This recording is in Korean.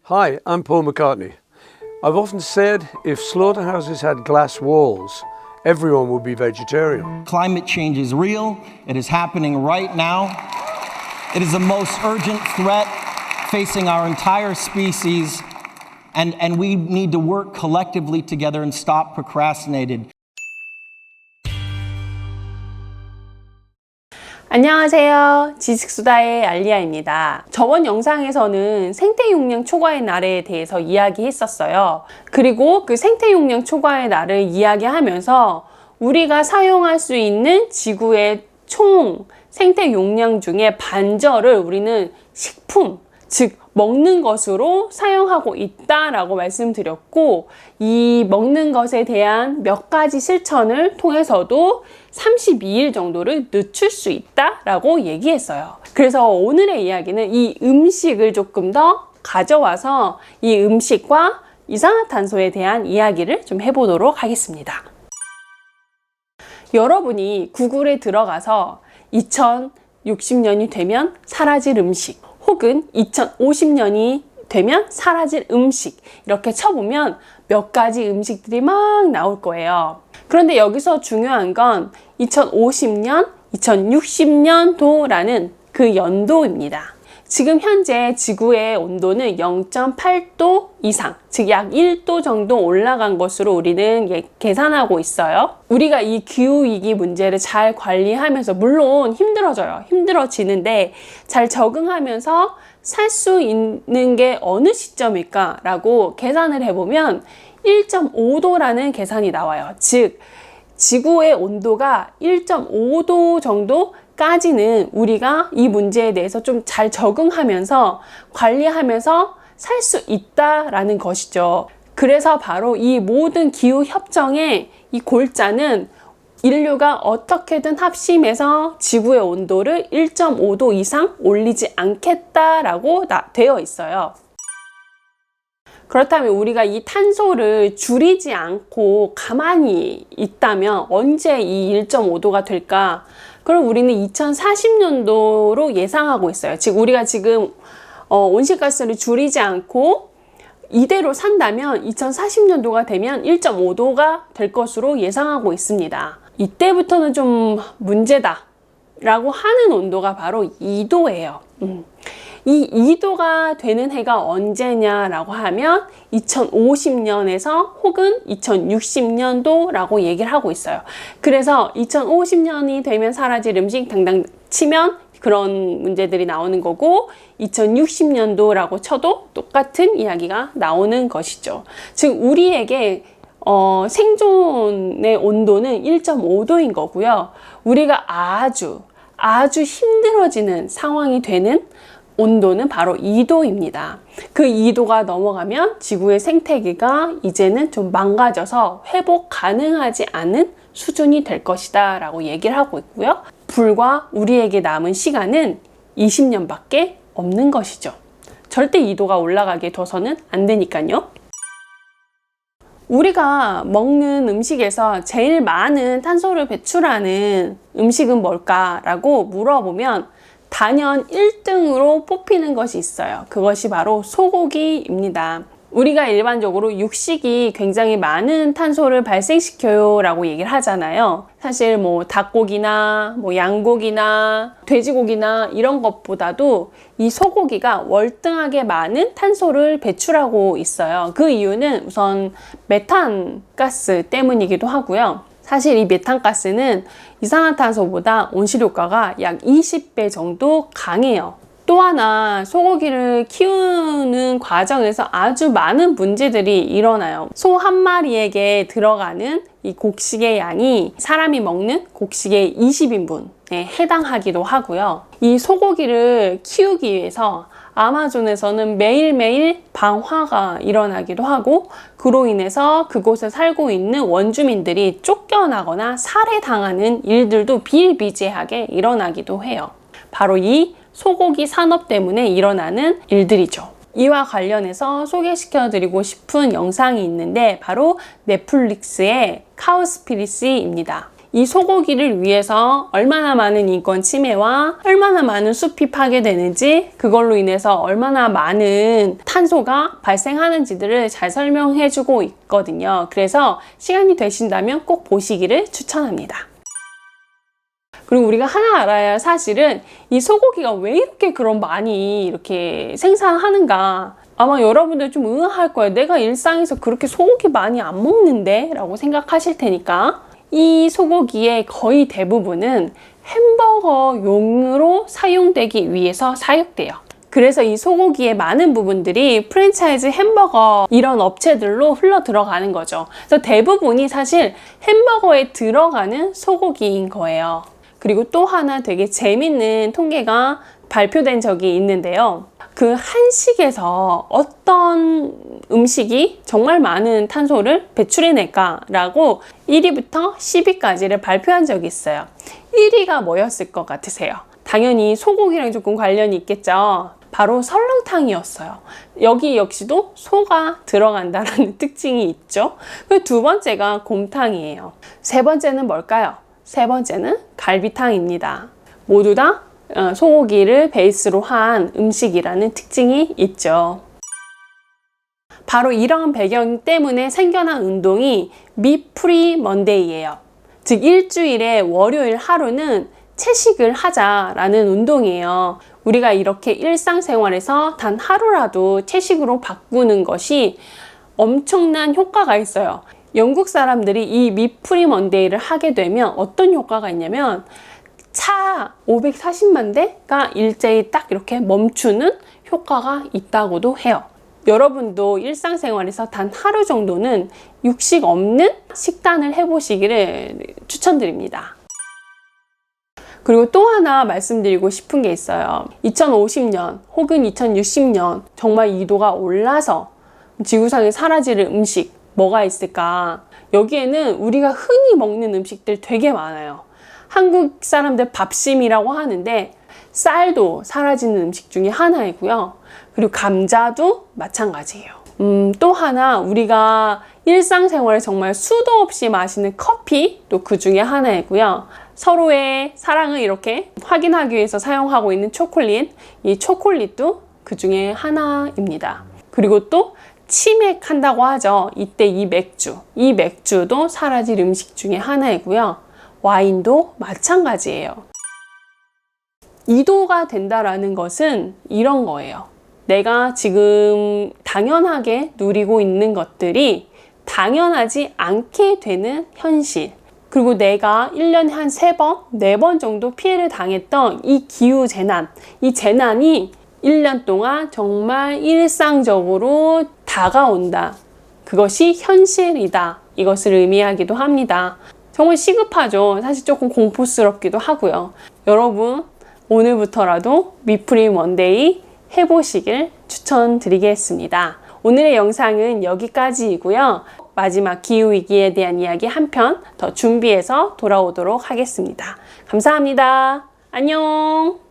Hi, I'm Paul McCartney. I've often said if slaughterhouses had glass walls, everyone would be vegetarian. Climate change is real. It is happening right now. It is the most urgent threat facing our entire species, and we need to work collectively together and stop procrastinating. 안녕하세요. 지식수다의 알리아입니다. 저번 영상에서는 생태용량 초과의 날에 대해서 이야기했었어요. 그리고 그 생태용량 초과의 날을 이야기하면서 우리가 사용할 수 있는 지구의 총 생태용량 중에 반절을 우리는 식품, 즉 먹는 것으로 사용하고 있다라고 말씀드렸고, 이 먹는 것에 대한 몇 가지 실천을 통해서도 32일 정도를 늦출 수 있다라고 얘기했어요. 그래서 오늘의 이야기는 이 음식을 조금 더 가져와서 이 음식과 이산화탄소에 대한 이야기를 좀 해보도록 하겠습니다. 여러분이 구글에 들어가서 2060년이 되면 사라질 음식, 혹은 2050년이 되면 사라질 음식, 이렇게 쳐보면 몇 가지 음식들이 막 나올 거예요. 그런데 여기서 중요한 건 2050년, 2060년도라는 그 연도입니다. 지금 현재 지구의 온도는 0.8도 이상, 즉 약 1도 정도 올라간 것으로 우리는 계산하고 있어요. 우리가 이 기후위기 문제를 잘 관리하면서, 물론 힘들어지는데 잘 적응하면서 살 수 있는 게 어느 시점일까 라고 계산을 해보면 1.5도라는 계산이 나와요. 즉 지구의 온도가 1.5도 정도 까지는 우리가 이 문제에 대해서 좀 잘 적응하면서 관리하면서 살 수 있다라는 것이죠. 그래서 바로 이 모든 기후 협정의 이 골자는 인류가 어떻게든 합심해서 지구의 온도를 1.5도 이상 올리지 않겠다라고 되어 있어요. 그렇다면 우리가 이 탄소를 줄이지 않고 가만히 있다면 언제 이 1.5도가 될까? 그럼 우리는 2040년도로 예상하고 있어요. 즉 우리가 지금 온실가스를 줄이지 않고 이대로 산다면 2040년도가 되면 1.5도가 될 것으로 예상하고 있습니다. 이때부터는 좀 문제다 라고 하는 온도가 바로 2도예요. 이 2도가 되는 해가 언제냐라고 하면 2050년에서 혹은 2060년도라고 얘기를 하고 있어요. 그래서 2050년이 되면 사라질 음식 당당 치면 그런 문제들이 나오는 거고, 2060년도라고 쳐도 똑같은 이야기가 나오는 것이죠. 즉 우리에게 생존의 온도는 1.5도인 거고요. 우리가 아주 힘들어지는 상황이 되는 온도는 바로 2도입니다. 그 2도가 넘어가면 지구의 생태계가 이제는 좀 망가져서 회복 가능하지 않은 수준이 될 것이다 라고 얘기를 하고 있고요. 불과 우리에게 남은 시간은 20년밖에 없는 것이죠. 절대 2도가 올라가게 둬서는 안 되니까요. 우리가 먹는 음식에서 제일 많은 탄소를 배출하는 음식은 뭘까라고 물어보면 단연 1등으로 뽑히는 것이 있어요. 그것이 바로 소고기입니다. 우리가 일반적으로 육식이 굉장히 많은 탄소를 발생시켜요 라고 얘기를 하잖아요. 사실 닭고기나 양고기나 돼지고기나 이런 것보다도 이 소고기가 월등하게 많은 탄소를 배출하고 있어요. 그 이유는 우선 메탄가스 때문이기도 하고요. 사실 이 메탄가스는 이산화탄소보다 온실효과가 약 20배 정도 강해요. 또 하나, 소고기를 키우는 과정에서 아주 많은 문제들이 일어나요. 소 한 마리에게 들어가는 이 곡식의 양이 사람이 먹는 곡식의 20인분에 해당하기도 하고요. 이 소고기를 키우기 위해서 아마존에서는 매일매일 방화가 일어나기도 하고, 그로 인해서 그곳에 살고 있는 원주민들이 쫓겨나거나 살해당하는 일들도 비일비재하게 일어나기도 해요. 바로 이 소고기 산업 때문에 일어나는 일들이죠. 이와 관련해서 소개시켜드리고 싶은 영상이 있는데 바로 넷플릭스의 카우스피리시입니다. 이 소고기를 위해서 얼마나 많은 인권 침해와 얼마나 많은 숲이 파괴되는지, 그걸로 인해서 얼마나 많은 탄소가 발생하는지들을 잘 설명해주고 있거든요. 그래서 시간이 되신다면 꼭 보시기를 추천합니다. 그리고 우리가 하나 알아야 할 사실은 이 소고기가 왜 이렇게 그럼 많이 이렇게 생산하는가. 아마 여러분들 좀 의아할 거예요. 내가 일상에서 그렇게 소고기 많이 안 먹는데? 라고 생각하실 테니까, 이 소고기의 거의 대부분은 햄버거용으로 사용되기 위해서 사육돼요. 그래서 이 소고기의 많은 부분들이 프랜차이즈 햄버거 이런 업체들로 흘러 들어가는 거죠. 그래서 대부분이 사실 햄버거에 들어가는 소고기인 거예요. 그리고 또 하나 되게 재밌는 통계가 발표된 적이 있는데요. 그 한식에서 어떤 음식이 정말 많은 탄소를 배출해낼까라고 1위부터 10위까지를 발표한 적이 있어요. 1위가 뭐였을 것 같으세요? 당연히 소고기랑 조금 관련이 있겠죠. 바로 설렁탕이었어요. 여기 역시도 소가 들어간다는 특징이 있죠. 그 두 번째가 곰탕이에요. 세 번째는 뭘까요? 세 번째는 갈비탕입니다. 모두 다 소고기를 베이스로 한 음식이라는 특징이 있죠. 바로 이런 배경 때문에 생겨난 운동이 미프리 먼데이예요. 즉 일주일에 월요일 하루는 채식을 하자라는 운동이에요. 우리가 이렇게 일상생활에서 단 하루라도 채식으로 바꾸는 것이 엄청난 효과가 있어요. 영국 사람들이 이 미프리 먼데이를 하게 되면 어떤 효과가 있냐면 차 540만 대가 일제히 딱 이렇게 멈추는 효과가 있다고도 해요. 여러분도 일상생활에서 단 하루 정도는 육식 없는 식단을 해보시기를 추천드립니다. 그리고 또 하나 말씀드리고 싶은 게 있어요. 2050년 혹은 2060년 정말 이도가 올라서 지구상에 사라질 음식 뭐가 있을까? 여기에는 우리가 흔히 먹는 음식들 되게 많아요. 한국 사람들 밥심이라고 하는데 쌀도 사라지는 음식 중에 하나이고요. 그리고 감자도 마찬가지예요. 또 하나 우리가 일상생활에 정말 수도 없이 마시는 커피도 그 중에 하나이고요. 서로의 사랑을 이렇게 확인하기 위해서 사용하고 있는 초콜릿, 이 초콜릿도 그 중에 하나입니다. 그리고 또 치맥한다고 하죠. 이때 이 맥주도 사라질 음식 중에 하나이고요. 와인도 마찬가지예요. 이도가 된다라는 것은 이런 거예요. 내가 지금 당연하게 누리고 있는 것들이 당연하지 않게 되는 현실. 그리고 내가 1년에 한 3번, 4번 정도 피해를 당했던 이 기후재난, 이 재난이 1년 동안 정말 일상적으로 다가온다. 그것이 현실이다. 이것을 의미하기도 합니다. 정말 시급하죠. 사실 조금 공포스럽기도 하고요. 여러분, 오늘부터라도 미프리 먼데이 해보시길 추천드리겠습니다. 오늘의 영상은 여기까지이고요. 마지막 기후위기에 대한 이야기 한 편 더 준비해서 돌아오도록 하겠습니다. 감사합니다. 안녕!